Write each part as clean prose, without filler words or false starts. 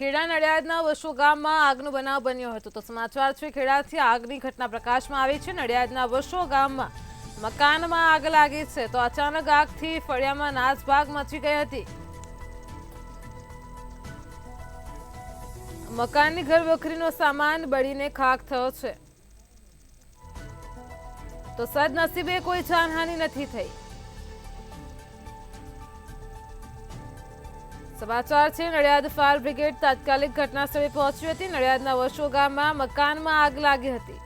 ખેડા નડિયાદના વસો ગામમાં આગનો બનાવ બન્યો હતો. તો સમાચાર છે ખેડાથી આગની ઘટના પ્રકાશમાં આવી છે. નડિયાદના વસો ગામમાં મકાનમાં આગ લાગી છે. તો અચાનક આગથી ફળિયામાં નાસભાગ મચી ગઈ હતી. મકાનની ઘરવખરીનો સામાન બળીને ખાખ થયો છે. તો સદનસીબે કોઈ જાનહાનિ નથી થઈ. સમાચાર છે નડિયાદ ફાયર બ્રિગેડ તાત્કાલિક ઘટના સ્થળે પહોંચી હતી. નડિયાદના વસો ગામમાં મકાનમાં આગ લાગી હતી.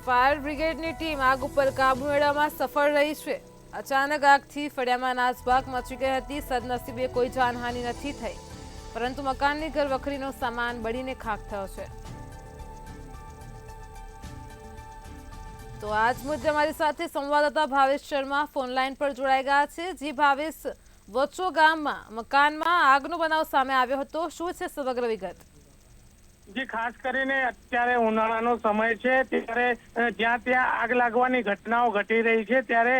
ફાયર બ્રિગેડની ટીમ આગ ઉપર કાબુ મેળવવામાં સફળ રહી છે. અચાનક આગથી ફળિયામાં નાસભાગ મચી ગઈ હતી. સદનસીબે કોઈ જાનહાનિ નથી થઈ, પરંતુ મકાનની ઘરવખરીનો સામાન બળીને ખાખ થયો છે. તો આજ મુદ્દે અમારી સાથે સંવાદદાતા ભાવેશ શર્મા ફોનલાઈન પર જોડાઈ ગયા છે. જી ભાવેશ, વસો ગામમાં મકાનમાં આગનો બનાવ સામે આવ્યો હતો, શું છે સમગ્ર વિગત? જી, ખાસ કરીને અત્યારે ઉનાળાનો સમય છે, ત્યારે જ્યાં ત્યાં આગ લાગવાની ઘટનાઓ ઘટી રહી છે. ત્યારે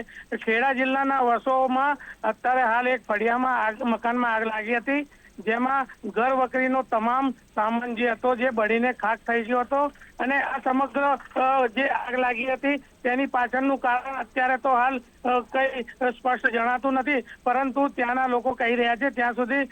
ખેડા જિલ્લાના વસોમાં અત્યારે હાલ એક ફળિયામાં મકાનમાં આગ લાગી હતી, જેમાં ઘર વકરીનો તમામ સામાન જે હતો જે બળીને ખાખ થઈ ગયો હતો. અને આ સમગ્ર જે આગ લાગી હતી તેની પાછળનું કારણ અત્યારે તો હાલ કઈ સ્પષ્ટ જણાતું નથી, પરંતુ ત્યાંના લોકો કહી રહ્યા છે ત્યાં સુધી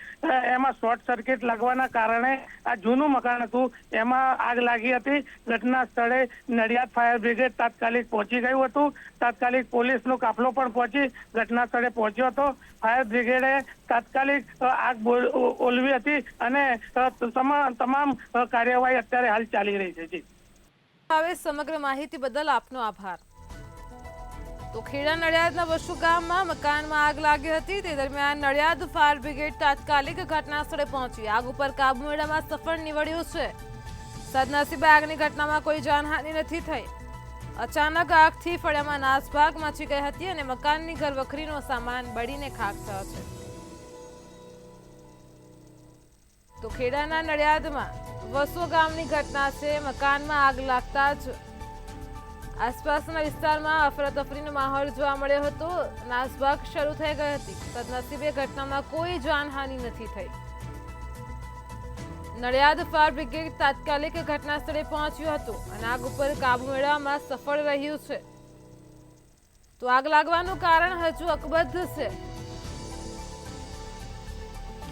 એમાં શોર્ટ સર્કિટ લાગવાના કારણે આ જૂનું મકાન હતું એમાં આગ લાગી હતી. ઘટના સ્થળે નડિયાદ ફાયર બ્રિગેડ તાત્કાલિક પહોંચી ગયું હતું. તાત્કાલિક પોલીસનો કાફલો પણ પહોંચી ઘટના સ્થળે પહોંચ્યો હતો. ફાયર બ્રિગેડે તાત્કાલિક આગ ઓલવી હતી અને તમામ કાર્યવાહી અત્યારે હાલ ચાલી રહી છે. હવે સમગ્ર માહિતી બદલ આપનો આભાર. તો ખેડા નડિયાદના વસો ગામમાં મકાનમાં આગ લાગી હતી. તે દરમિયાન નડિયાદ ફાયર બ્રિગેડ તાત્કાલિક ઘટના સ્થળે પહોંચી આગ ઉપર કાબુ મેળવવામાં સફળ નીવડ્યું છે. સદનસીબે આગની ઘટનામાં કોઈ જાનહાનિ નથી થઈ. અચાનક આગથી ફળિયામાં નાસભાગ મચી ગઈ હતી અને મકાનની ઘરવખરીનો સામાન બળીને ખાખ થયો છે. તો ખેડાના નડિયાદમાં વસો ગામની ઘટના છે. મકાનમાં આગ લાગતા જ આસપાસના વિસ્તારમાં અફરાતફરીનો માહોલ જોવા મળ્યો હતો. નાસભાગ શરૂ થઈ ગઈ હતી. સદનસીબે ઘટનામાં કોઈ જાનહાનિ નથી થઈ. નડિયાદ ફાયર બ્રિગેડ તાત્કાલિક ઘટના સ્થળે પહોંચ્યું હતું અને આગ ઉપર કાબુ મેળવવામાં સફળ રહ્યું છે. તો આગ લાગવાનું કારણ હજુ અકબંધ છે.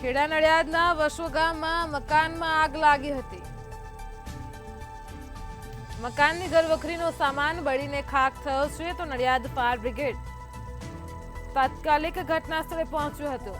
ખેડા નડિયાદના વસો ગામમાં મકાનમાં આગ લાગી હતી. મકાનની ઘરવખરીનો સામાન બળીને ખાખ થયો છે. તો નડિયાદ ફાયર બ્રિગેડ તાત્કાલિક ઘટના સ્થળે પહોંચ્યું હતું.